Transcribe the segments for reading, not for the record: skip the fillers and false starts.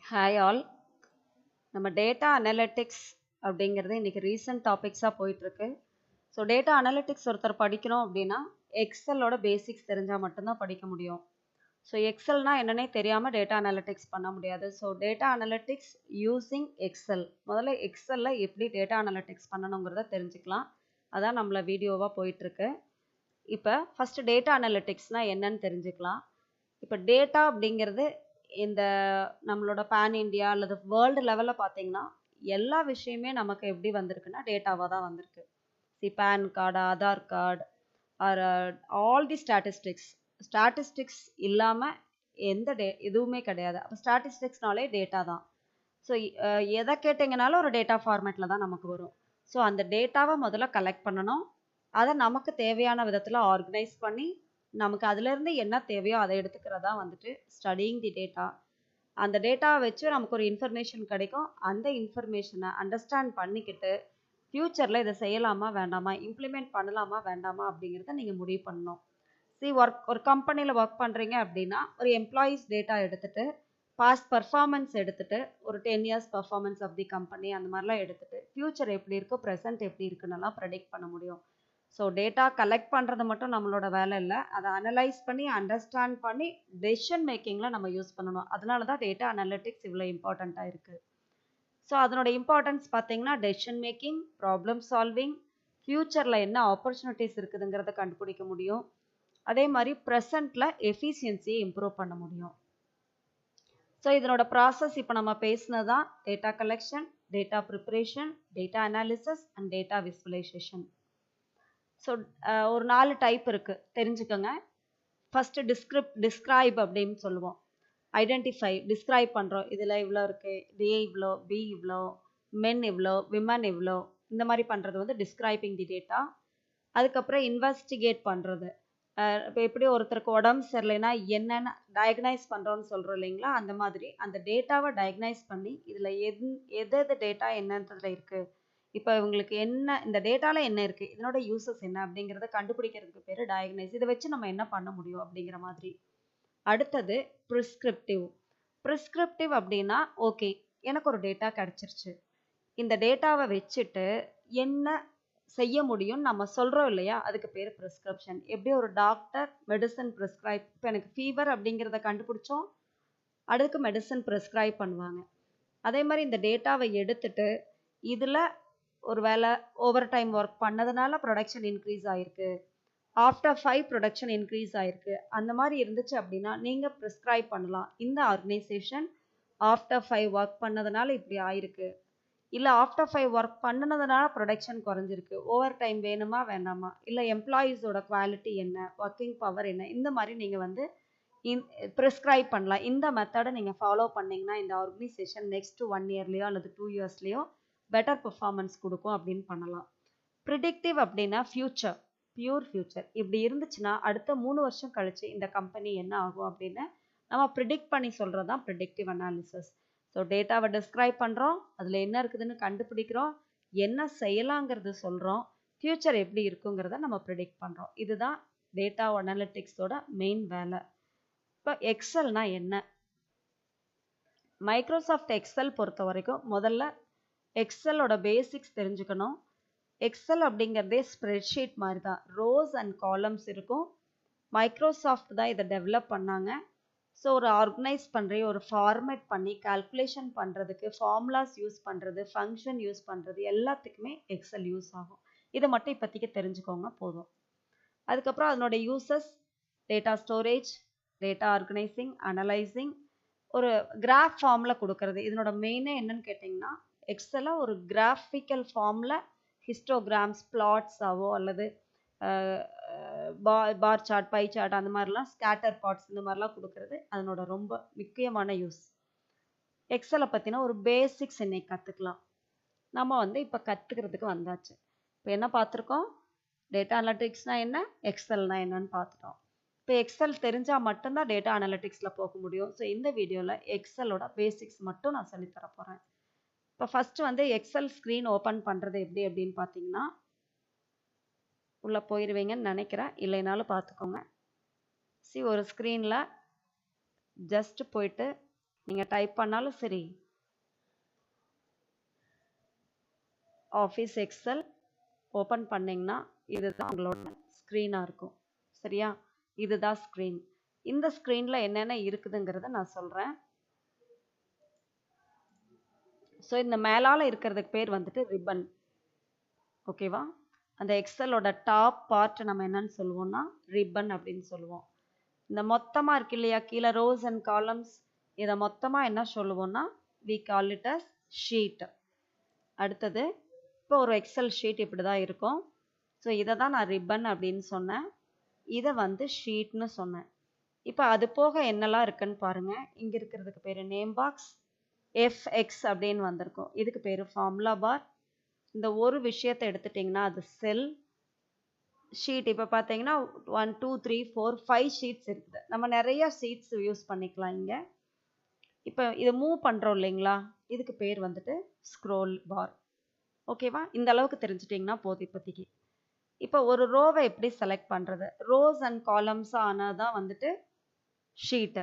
Hi all. நம்ம data analytics அப்படிங்கிறது இன்னைக்கு ரீசன்ட் டாபிக்ஸாக போயிட்டுருக்கு. ஸோ டேட்டா அனலிட்டிக்ஸ் ஒருத்தர் படிக்கணும் அப்படின்னா எக்ஸலோட பேசிக்ஸ் தெரிஞ்சால் மட்டும்தான் படிக்க முடியும். ஸோ எக்ஸல்னா என்னன்னே தெரியாமல் டேட்டா அனலிட்டிக்ஸ் பண்ண முடியாது. So data analytics using Excel. முதல்ல எக்ஸலில் எப்படி டேட்டா அனலிட்டிக்ஸ் பண்ணணுங்கிறத தெரிஞ்சுக்கலாம். அதான் நம்மள வீடியோவாக போயிட்டுருக்கு. இப்போ ஃபஸ்ட்டு டேட்டா அனலிட்டிக்ஸ்னால் என்னன்னு தெரிஞ்சுக்கலாம். இப்போ டேட்டா அப்படிங்கிறது இந்த நம்மளோட பேன் இண்டியா அல்லது வேர்ல்டு லெவலில் பார்த்தீங்கன்னா எல்லா விஷயமே நமக்கு எப்படி வந்திருக்குன்னா டேட்டாவாக தான் வந்திருக்கு. PAN card, Aadhaar card, or all the statistics இல்லாமல் எந்த எதுவுமே கிடையாது. அப்போ ஸ்டாட்டிஸ்டிக்ஸ்னாலே டேட்டா தான். ஸோ எதை கேட்டிங்கனாலும் ஒரு டேட்டா ஃபார்மேட்டில் தான் நமக்கு வரும். ஸோ அந்த டேட்டாவை முதல்ல கலெக்ட் பண்ணணும். அதை நமக்கு தேவையான விதத்தில் ஆர்கனைஸ் பண்ணி நமக்கு அதுலேருந்து என்ன தேவையோ அதை எடுத்துக்கிறதா வந்துட்டு ஸ்டடியிங் தி டேட்டா. அந்த டேட்டாவை வச்சு நமக்கு ஒரு இன்ஃபர்மேஷன் கிடைக்கும். அந்த இன்ஃபர்மேஷனை அண்டர்ஸ்டாண்ட் பண்ணிக்கிட்டு ஃப்யூச்சரில் இதை செய்யலாமா வேண்டாமா, இம்ப்ளிமெண்ட் பண்ணலாமா வேண்டாமா அப்படிங்கிறத நீங்கள் முடிவு பண்ணணும். ஒரு கம்பெனியில் ஒர்க் பண்ணுறீங்க அப்படின்னா ஒரு எம்ப்ளாயீஸ் டேட்டா எடுத்துகிட்டு பாஸ்ட் பர்ஃபார்மன்ஸ் எடுத்துகிட்டு ஒரு 10 years performance of the company அந்த மாதிரிலாம் எடுத்துகிட்டு ஃப்யூச்சர் எப்படி இருக்கோ ப்ரெசென்ட் எப்படி இருக்குன்னெல்லாம் ப்ரெடிக்ட் பண்ண முடியும். ஸோ டேட்டா கலெக்ட் பண்ணுறது மட்டும் நம்மளோட வேலை இல்லை, அதை அனலைஸ் பண்ணி அண்டர்ஸ்டாண்ட் பண்ணி டெசிஷன் மேக்கிங்கில் நம்ம யூஸ் பண்ணணும். அதனால தான் டேட்டா அனலிட்டிக்ஸ் இவ்வளோ இம்பார்ட்டண்ட்டாக இருக்குது. ஸோ அதனோட இம்பார்ட்டன்ஸ் பார்த்தீங்கன்னா டெசிஷன் மேக்கிங், ப்ராப்ளம் சால்விங், ஃப்யூச்சரில் என்ன ஆப்பர்ச்சுனிட்டிஸ் இருக்குதுங்கிறத கண்டுபிடிக்க முடியும். அதே மாதிரி ப்ரெசண்ட்டில் எஃபிஷியன்சியை இம்ப்ரூவ் பண்ண முடியும். ஸோ இதனோட ப்ராசஸ் இப்போ நம்ம பேசினது தான் data collection, data preparation, data analysis and data visualisation. So ஒரு 4 டைப் இருக்குது, தெரிஞ்சுக்கோங்க. ஃபஸ்ட்டு டிஸ்கிரைப் அப்படின்னு சொல்லுவோம். ஐடென்டிஃபை, டிஸ்கிரைப் பண்ணுறோம். இதில் இவ்வளோ இருக்குது, ஏ இவ்வளோ, பி இவ்வளோ, மென் இவ்வளோ, விமன் இவ்வளோ, இந்த மாதிரி பண்ணுறது வந்து டிஸ்கிரைபிங் தி டேட்டா. அதுக்கப்புறம் இன்வெஸ்டிகேட் பண்ணுறது. இப்போ எப்படி ஒருத்தருக்கு உடம்பு சரியில்லைன்னா என்னென்ன டயக்னைஸ் பண்ணுறோன்னு சொல்கிறோம் இல்லைங்களா, அந்த மாதிரி அந்த டேட்டாவை டயக்னைஸ் பண்ணி இதில் எது டேட்டா என்னன்றதுல இருக்குது, இப்போ இவங்களுக்கு என்ன, இந்த டேட்டாவில் என்ன இருக்குது, இதனோட யூசஸ் என்ன அப்படிங்கிறத கண்டுபிடிக்கிறதுக்கு பேர் டயக்னைஸ். இதை வச்சு நம்ம என்ன பண்ண முடியும் அப்படிங்கிற மாதிரி. அடுத்தது ப்ரிஸ்கிரிப்டிவ் அப்படின்னா ஓகே, எனக்கு ஒரு டேட்டா கிடச்சிருச்சு, இந்த டேட்டாவை வச்சுட்டு என்ன செய்ய முடியும்னு நம்ம சொல்கிறோம் இல்லையா, அதுக்கு பேர் ப்ரிஸ்கிரிப்ஷன். எப்படி ஒரு டாக்டர் மெடிசன் ப்ரிஸ்கிரைப், இப்போ எனக்கு ஃபீவர் அப்படிங்கிறத கண்டுபிடிச்சோம், அதுக்கு மெடிசன் ப்ரிஸ்கிரைப் பண்ணுவாங்க. அதே மாதிரி இந்த டேட்டாவை எடுத்துட்டு இதில் ஒரு வேளை ஓவர் டைம் ஒர்க் பண்ணதுனால ப்ரொடக்ஷன் இன்க்ரீஸ் ஆகிருக்கு, ஆஃப்டர் 5 ப்ரொடக்ஷன் இன்க்ரீஸ் ஆகிருக்கு, அந்த மாதிரி இருந்துச்சு அப்படின்னா நீங்கள் ப்ரிஸ்கிரைப் பண்ணலாம். இந்த ஆர்கனைசேஷன் ஆஃப்டர் 5 ஒர்க் பண்ணதுனால இப்படி ஆயிருக்கு, இல்லை ஆஃப்டர் 5 ஒர்க் பண்ணினதுனால ப்ரொடக்ஷன் குறைஞ்சிருக்கு, ஓவர் டைம் வேணுமா வேண்டாமா, இல்லை எம்ப்ளாயீஸோட குவாலிட்டி என்ன, ஒர்க்கிங் பவர் என்ன, இந்த மாதிரி நீங்கள் வந்து ப்ரிஸ்கிரைப் பண்ணலாம். இந்த மெத்தடை நீங்கள் ஃபாலோ பண்ணிங்கன்னா இந்த ஆர்கனைசேஷன் நெக்ஸ்ட் 1 இயர்லேயோ அல்லது 2 இயர்ஸ்லேயோ பெட்டர் பெர்ஃபார்மன்ஸ் கொடுக்கும் அப்படின்னு பண்ணலாம். ப்ரிடிக்டிவ் அப்படின்னா பியூர் ஃபியூச்சர். இப்படி இருந்துச்சுன்னா அடுத்த 3 வருஷம் கழிச்சு இந்த கம்பெனி என்ன ஆகும் அப்படின்னு நம்ம ப்ரிடிக்ட் பண்ணி சொல்கிறது தான் ப்ரிடிக்டிவ் அனாலிசிஸ். ஸோ டேட்டாவை டிஸ்கிரைப் பண்ணுறோம், அதில் என்ன இருக்குதுன்னு கண்டுபிடிக்கிறோம், என்ன செய்யலாங்கிறது சொல்கிறோம், ஃப்யூச்சர் எப்படி இருக்குங்கிறத நம்ம ப்ரிடிக்ட் பண்ணுறோம். இதுதான் டேட்டா அனாலிட்டிக்ஸோட மெயின் வேலை. இப்போ எக்ஸல்னா என்ன? மைக்ரோசாஃப்ட் எக்ஸல் பொறுத்த வரைக்கும் முதல்ல எக்ஸலோட பேசிக்ஸ் தெரிஞ்சுக்கணும். எக்ஸல் அப்படிங்கிறதே ஸ்ப்ரெட்ஷீட் மாதிரி தான், ரோஸ் அண்ட் காலம்ஸ் இருக்கும். மைக்ரோசாஃப்ட் தான் இதை டெவலப் பண்ணாங்க. ஸோ ஒரு ஆர்கனைஸ் பண்ணுற, ஒரு ஃபார்மேட் பண்ணி கால்குலேஷன் பண்ணுறதுக்கு, ஃபார்முலாஸ் யூஸ் பண்ணுறது, ஃபங்க்ஷன் யூஸ் பண்ணுறது, எல்லாத்துக்குமே எக்ஸல் யூஸ் ஆகும். இதை மட்டும் இப்போதைக்கு தெரிஞ்சுக்கோங்க போதும். அதுக்கப்புறம் அதனோட uses data storage, data organising, analysing, ஒரு கிராஃப் ஃபார்மில் கொடுக்கறது. இதனோட மெயினே என்னன்னு கேட்டிங்கன்னா எக்ஸலை ஒரு கிராஃபிக்கல் ஃபார்மில் ஹிஸ்டோகிராம்ஸ், பிளாட்ஸாவோ அல்லது பார் சார்ட், பை சார்ட், அந்த மாதிரிலாம் ஸ்கேட்டர் பாட்ஸ் இந்த மாதிரிலாம் கொடுக்கறது அதனோட ரொம்ப முக்கியமான யூஸ். எக்ஸலை பற்றின ஒரு பேசிக்ஸ் இன்னைக்கு கற்றுக்கலாம். நம்ம வந்து இப்போ கற்றுக்கிறதுக்கு வந்தாச்சு. இப்போ என்ன பார்த்துருக்கோம்? டேட்டா அனலிட்டிக்ஸ்னால் என்ன, எக்ஸல்னால் என்னன்னு பார்த்துட்டோம். இப்போ எக்ஸல் தெரிஞ்சால் மட்டும்தான் டேட்டா அனலிட்டிக்ஸில் போக முடியும். ஸோ இந்த வீடியோவில் எக்ஸலோட பேசிக்ஸ் மட்டும் நான் சொல்லித்தர போகிறேன். இப்போ ஃபஸ்ட்டு வந்து எக்ஸல் ஸ்க்ரீன் ஓப்பன் பண்ணுறது எப்படி அப்படின்னு பார்த்தீங்கன்னா, உள்ளே போயிடுவீங்கன்னு நினைக்கிறேன், இல்லைனாலும் பார்த்துக்கோங்க. ஒரு ஸ்க்ரீனில் ஜஸ்ட் போயிட்டு நீங்கள் டைப் பண்ணாலும் சரி, ஆஃபீஸ் எக்ஸல் ஓப்பன் பண்ணிங்கன்னா இதுதான் உங்களோட ஸ்க்ரீனாக இருக்கும். சரியா? இதுதான் ஸ்க்ரீன். இந்த ஸ்க்ரீனில் என்னென்ன இருக்குதுங்கிறத நான் சொல்கிறேன். ஸோ இந்த மேலால் இருக்கிறதுக்கு பேர் வந்துட்டு ரிப்பன். ஓகேவா? அந்த எக்ஸலோட டாப் பார்ட் நம்ம என்னன்னு சொல்லுவோம்னா ரிப்பன் அப்படின்னு சொல்லுவோம். இந்த மொத்தமாக இருக்கு இல்லையா, கீழே ரோஸ் அண்ட் காலம்ஸ், இதை மொத்தமாக என்ன சொல்லுவோம்னா we call it as sheet. அடுத்தது இப்போ ஒரு எக்ஸல் ஷீட் இப்படி தான் இருக்கும். ஸோ இதை தான் நான் ரிப்பன் அப்படின்னு சொன்னேன், இதை வந்து ஷீட்னு சொன்னேன். இப்போ அது போக என்னெல்லாம் இருக்குன்னு பாருங்கள். இங்கே இருக்கிறதுக்கு பேர் நேம் பாக்ஸ், எஃப்எக்ஸ் அப்படின்னு வந்திருக்கும், இதுக்கு பேர் ஃபார்முலா பார். இந்த ஒரு விஷயத்தை எடுத்துட்டிங்கன்னா அது செல் ஷீட். இப்போ பார்த்தீங்கன்னா 1 2 3 4 5 ஷீட்ஸ் இருக்குது. நம்ம நிறைய ஷீட்ஸ் யூஸ் பண்ணிக்கலாம் இங்கே. இப்போ இதை மூவ் பண்ணுறோம் இல்லைங்களா, இதுக்கு பேர் வந்துட்டு ஸ்க்ரோல் பார். ஓகேவா? இந்த அளவுக்கு தெரிஞ்சிட்டிங்கன்னா போதும் இப்போதைக்கு. இப்போ ஒரு ரோவை எப்படி செலக்ட் பண்ணுறது, ரோஸ் அண்ட் காலம்ஸ் ஆனால் தான் வந்துட்டு ஷீட்டு.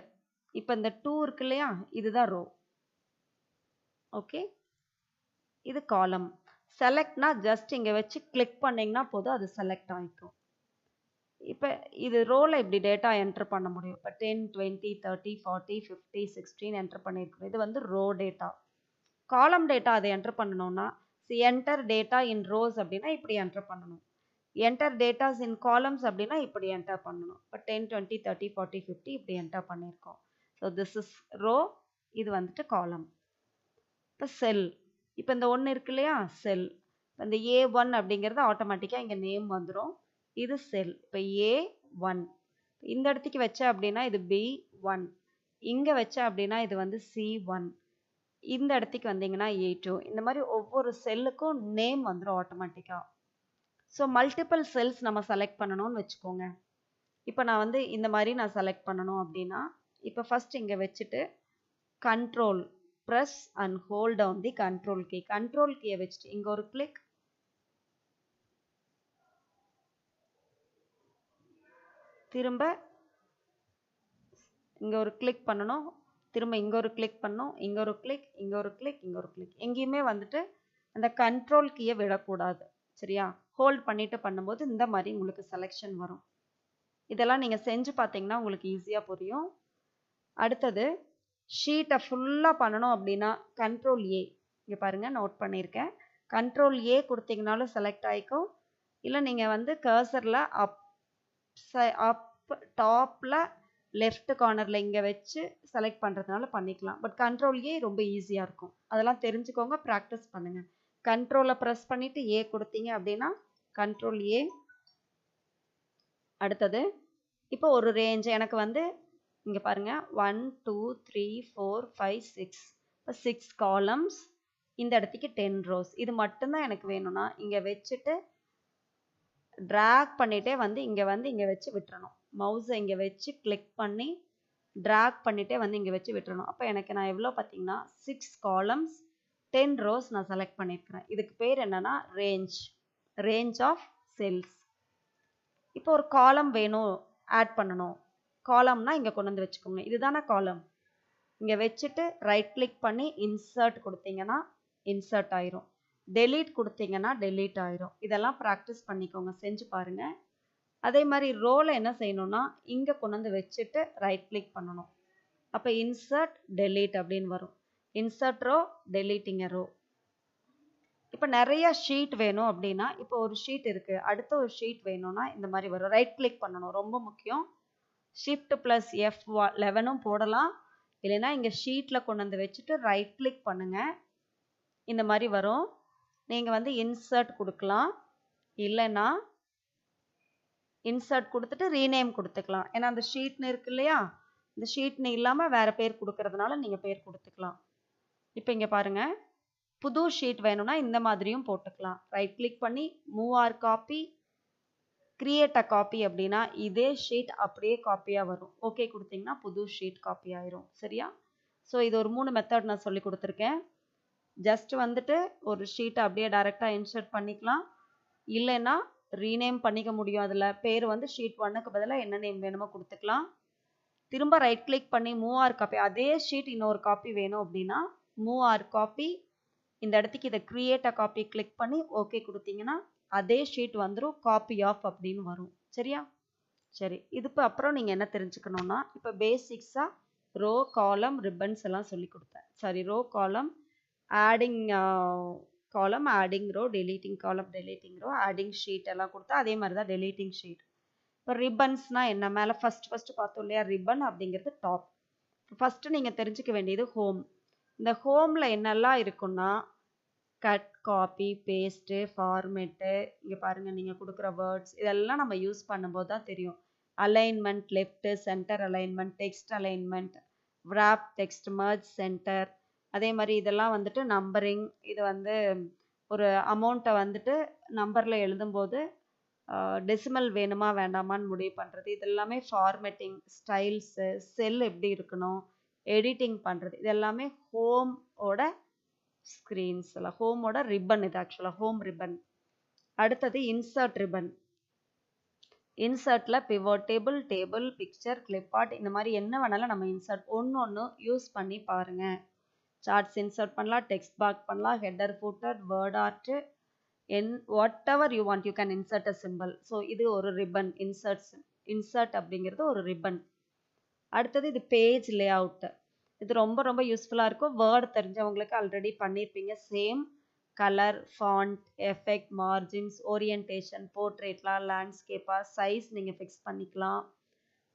இப்போ இந்த 2 இருக்கு இல்லையா, இதுதான் ரோ. ஓகே, இது காலம். செலக்ட்னா ஜஸ்ட் இங்கே வச்சு கிளிக் பண்ணிங்கன்னா போதும், அது செலக்ட் ஆகிக்கும். இப்போ இது ரோவில் இப்படி டேட்டா என்ட்ரு பண்ண முடியும். இப்போ 10 20 30 40 50 16 என்ட்ரு பண்ணியிருக்கணும். இது வந்து ரோ டேட்டா. காலம் டேட்டா அதை என்ட்ரு பண்ணணும்னா என்டர் டேட்டா இன் ரோஸ் அப்படின்னா இப்படி என்ட்ரு பண்ணணும். என்டர் டேட்டாஸ் இன் காலம்ஸ் அப்படின்னா இப்படி என்டர் பண்ணணும். இப்போ 10 20 30 40 50 இப்படி என்டர் பண்ணியிருக்கோம். ஸோ திஸ் இஸ் ரோ, இது வந்துட்டு காலம். இப்போ செல், இப்போ இந்த 1 இருக்கு இல்லையா செல், இந்த A1 அப்படிங்கிறது ஆட்டோமேட்டிக்காக இங்கே நேம் வந்துடும், இது செல். இப்போ A1 இந்த இடத்துக்கு வச்ச அப்படின்னா இது B1, இங்கே வச்ச அப்படின்னா இது வந்து C1, இந்த இடத்துக்கு வந்தீங்கன்னா A2. இந்த மாதிரி ஒவ்வொரு செல்லுக்கும் நேம் வந்துடும் ஆட்டோமேட்டிக்காக. ஸோ மல்டிபிள் செல்ஸ் நம்ம செலக்ட் பண்ணணும்னு வச்சுக்கோங்க. இப்போ நான் வந்து இந்த மாதிரி நான் செலக்ட் பண்ணணும் அப்படின்னா, இப்போ ஃபஸ்ட் இங்கே வச்சுட்டு control press and hold down the control key. Control கீயை வச்சுட்டு இங்கே ஒரு கிளிக், திரும்ப இங்கே ஒரு கிளிக் பண்ணணும், திரும்ப இங்கே ஒரு கிளிக் பண்ணணும், இங்கே ஒரு கிளிக், இங்கே ஒரு கிளிக், இங்கே ஒரு கிளிக். எங்கேயுமே வந்துட்டு அந்த கண்ட்ரோல் கீயை விடக்கூடாது. சரியா? ஹோல்ட் பண்ணிட்டு பண்ணும்போது இந்த மாதிரி உங்களுக்கு செலெக்ஷன் வரும். இதெல்லாம் நீங்கள் செஞ்சு பார்த்தீங்கன்னா உங்களுக்கு ஈஸியாக புரியும். அடுத்தது ஷீட்டை ஃபுல்லாக பண்ணணும் அப்படின்னா கண்ட்ரோல் ஏ, இங்கே பாருங்கள் நோட் பண்ணியிருக்கேன், கண்ட்ரோல் ஏ கொடுத்தீங்கனாலும் செலக்ட் ஆகிக்கும். இல்லை நீங்கள் வந்து கர்சரில் அப் டாப்பில் லெஃப்ட் கார்னரில் இங்கே வச்சு செலக்ட் பண்ணுறதுனால பண்ணிக்கலாம். பட் கண்ட்ரோல் ஏ ரொம்ப ஈஸியாக இருக்கும், அதெல்லாம் தெரிஞ்சுக்கோங்க, ப்ராக்டிஸ் பண்ணுங்கள். கண்ட்ரோலை ப்ரெஸ் பண்ணிவிட்டு ஏ கொடுத்தீங்க அப்படின்னா கண்ட்ரோல் ஏ. அடுத்தது இப்போ ஒரு ரேஞ்ச் எனக்கு வந்து இங்கே பாருங்கள் 1 2 3 4 5 6, இப்போ 6 காலம்ஸ், இந்த இடத்துக்கு 10 ரோஸ். இது மட்டும்தான் எனக்கு வேணும்னா இங்கே வச்சுட்டு ட்ராக் பண்ணிகிட்டே வந்து இங்கே வச்சு விட்டுறணும். மவுஸை இங்கே வச்சு கிளிக் பண்ணி ட்ராக் பண்ணிகிட்டே வந்து இங்கே வச்சு விட்டுறணும். அப்போ எனக்கு நான் எவ்வளோ பார்த்தீங்கன்னா 6 காலம்ஸ் 10 ரோஸ் நான் செலக்ட் பண்ணியிருக்கிறேன். இதுக்கு பேர் என்னென்னா ரேஞ்ச் ஆஃப் செல்ஸ். இப்போ ஒரு காலம் வேணும், ஆட் பண்ணணும், காலம்னா இங்கே கொண்டு வந்து வச்சுக்கோங்க, இதுதானே காலம். இங்கே வச்சுட்டு ரைட் கிளிக் பண்ணி இன்சர்ட் கொடுத்தீங்கன்னா இன்சர்ட் ஆயிரும், டெலீட் கொடுத்தீங்கன்னா டெலீட் ஆயிரும். இதெல்லாம் ப்ராக்டிஸ் பண்ணிக்கோங்க, செஞ்சு பாருங்கள். அதே மாதிரி ரோவில் என்ன செய்யணும்னா இங்கே கொண்டு வந்து வச்சுட்டு ரைட் கிளிக் பண்ணணும், அப்போ இன்சர்ட் டெலீட் அப்படின்னு வரும். Insert row, deleting row. இப்போ நிறைய ஷீட் வேணும் அப்படின்னா, இப்போ ஒரு ஷீட் இருக்குது, அடுத்த ஒரு ஷீட் வேணும்னா இந்த மாதிரி வரும். ரைட் கிளிக் பண்ணணும், ரொம்ப முக்கியம். ஷிஃப்ட் ப்ளஸ் F11 போடலாம், இல்லைன்னா இங்கே ஷீட்டில் கொண்டு வந்து வச்சுட்டு ரைட் கிளிக் பண்ணுங்கள், இந்த மாதிரி வரும். நீங்கள் வந்து இன்சர்ட் கொடுக்கலாம், இல்லைன்னா இன்சர்ட் கொடுத்துட்டு ரீநேம் கொடுத்துக்கலாம். ஏன்னா அந்த ஷீட்னு இருக்கு இல்லையா, இந்த ஷீட்னு இல்லாமல் வேறு பேர் கொடுக்கறதுனால நீங்கள் பேர் கொடுத்துக்கலாம். இப்போ இங்கே பாருங்கள், புது ஷீட் வேணும்னா இந்த மாதிரியும் போட்டுக்கலாம். ரைட் கிளிக் பண்ணி move or copy, create a copy அப்படின்னா இதே ஷீட் அப்படியே காப்பியாக வரும். ஓகே கொடுத்தீங்கன்னா புது ஷீட் காப்பி ஆயிரும். சரியா? ஸோ இது ஒரு 3 மெத்தட் நான் சொல்லி கொடுத்துருக்கேன். ஜஸ்ட் வந்துட்டு ஒரு ஷீட்டை அப்படியே டைரெக்டாக இன்சர்ட் பண்ணிக்கலாம், இல்லைன்னா ரீநேம் பண்ணிக்க முடியும். அதில் பேர் வந்து ஷீட் 1க்கு பதிலாக என்ன நேம் வேணுமோ கொடுத்துக்கலாம். திரும்ப ரைட் கிளிக் பண்ணி மூவ் ஆர் காப்பி, அதே ஷீட் இன்னொரு காப்பி வேணும் அப்படின்னா மூவ் ஆர் காப்பி, இந்த இடத்துக்கு இதை கிரியேட் அ காப்பி கிளிக் பண்ணி ஓகே கொடுத்தீங்கன்னா அதே ஷீட் வந்துடும், காப்பி ஆஃப் அப்படின்னு வரும். சரியா? சரி, இதுக்கு அப்புறம் நீங்கள் என்ன தெரிஞ்சுக்கணும்னா, இப்போ பேசிக்ஸாக ரோ காலம் ரிப்பன்ஸ் எல்லாம் சொல்லி கொடுத்தேன். சாரி, ரோ காலம், ஆடிங் காலம், ஆடிங் ரோ, டெலீட்டிங் காலம், டெலீட்டிங் ரோ, ஆடிங் ஷீட் எல்லாம் கொடுத்தா அதே மாதிரி தான் டெலீட்டிங் ஷீட். இப்போ ரிப்பன்ஸ்னால் என்ன, மேலே ஃபஸ்ட்டு பார்த்தோம் இல்லையா, ரிப்பன் அப்படிங்கிறது டாப். ஃபஸ்ட்டு நீங்கள் தெரிஞ்சுக்க வேண்டியது ஹோம். இந்த ஹோமில் என்னெல்லாம் இருக்குன்னா கட், காப்பி, பேஸ்ட்டு, ஃபார்மேட்டு, இங்கே பாருங்கள் நீங்கள் கொடுக்குற வேர்ட்ஸ் இதெல்லாம் நம்ம யூஸ் பண்ணும்போது தான் தெரியும். Alignment, left centre alignment, text alignment, wrap text, merge centre, அதே மாதிரி இதெல்லாம் வந்துட்டு நம்பரிங், இது வந்து ஒரு அமௌண்ட்டை வந்துட்டு நம்பரில் எழுதும்போது டெசிமல் வேணுமா வேண்டாமான்னு முடிவு பண்ணுறது, இது எல்லாமே ஃபார்மேட்டிங், ஸ்டைல்ஸு, செல் எப்படி இருக்கணும், எடிட்டிங் பண்ணுறது, இது எல்லாமே ஹோமோட ஸ்க்ரீன்ஸ் எல்லாம், ஹோமோட ரிப்பன். இது ஆக்சுவலாக ஹோம் ரிப்பன். அடுத்தது இன்சர்ட் ரிப்பன். இன்சர்ட்டில் pivot table, table, picture, clipart, இந்த மாதிரி என்ன வேணாலும் நம்ம இன்சர்ட் ஒன்று யூஸ் பண்ணி பாருங்கள். சார்ட்ஸ் இன்சர்ட் பண்ணலாம், டெக்ஸ்ட் பாக்ஸ் பண்ணலாம், header, footer, word art, whatever you want you can insert a simple. So இது ஒரு ரிப்பன். இன்சர்ட் அப்படிங்கிறது ஒரு ரிப்பன். அடுத்தது இது பேஜ் லே அவுட்டு. இது ரொம்ப ரொம்ப யூஸ்ஃபுல்லாக இருக்கும். வேர்ட் தெரிஞ்சவங்களுக்கு ஆல்ரெடி பண்ணியிருப்பீங்க. Same colour, font, effect, margins, orientation, போர்ட்ரேட்லாம், லேண்ட்ஸ்கேப்பாக, சைஸ் நீங்கள் ஃபிக்ஸ் பண்ணிக்கலாம்.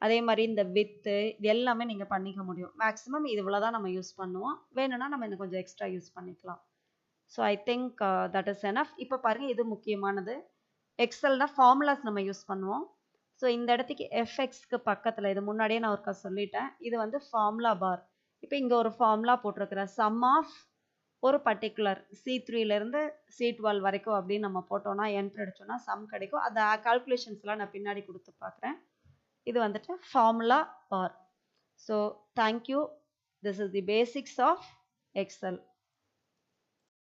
அதே மாதிரி இந்த வித்து இது எல்லாமே நீங்கள் பண்ணிக்க முடியும். மேக்ஸிமம் இது இவ்வளோ தான் நம்ம யூஸ் பண்ணுவோம். வேணும்னா நம்ம இன்னும் கொஞ்சம் எக்ஸ்ட்ரா யூஸ் பண்ணிக்கலாம். So I think that is enough. இப்போ பாருங்கள், இது முக்கியமானது. எக்ஸல்னால் ஃபார்முலாஸ் நம்ம யூஸ் பண்ணுவோம். ஸோ இந்த இடத்துக்கு எஃப்எக்ஸ்க்கு பக்கத்தில், இது முன்னாடியே நான் ஒருக்கா சொல்லிட்டேன், இது வந்து ஃபார்முலா பார். இப்போ இங்கே ஒரு ஃபார்முலா போட்டிருக்கிறேன், சம் ஆஃப் ஒரு பர்டிகுலர் C3லேருந்து C12 வரைக்கும் அப்படின்னு நம்ம போட்டோம்னா என்ட்ரு அடிச்சோன்னா சம் கிடைக்கும். அந்த கால்குலேஷன்ஸ்லாம் நான் பின்னாடி கொடுத்து பார்க்குறேன். இது வந்துட்டு formula bar. So thank you. This is the basics of XL.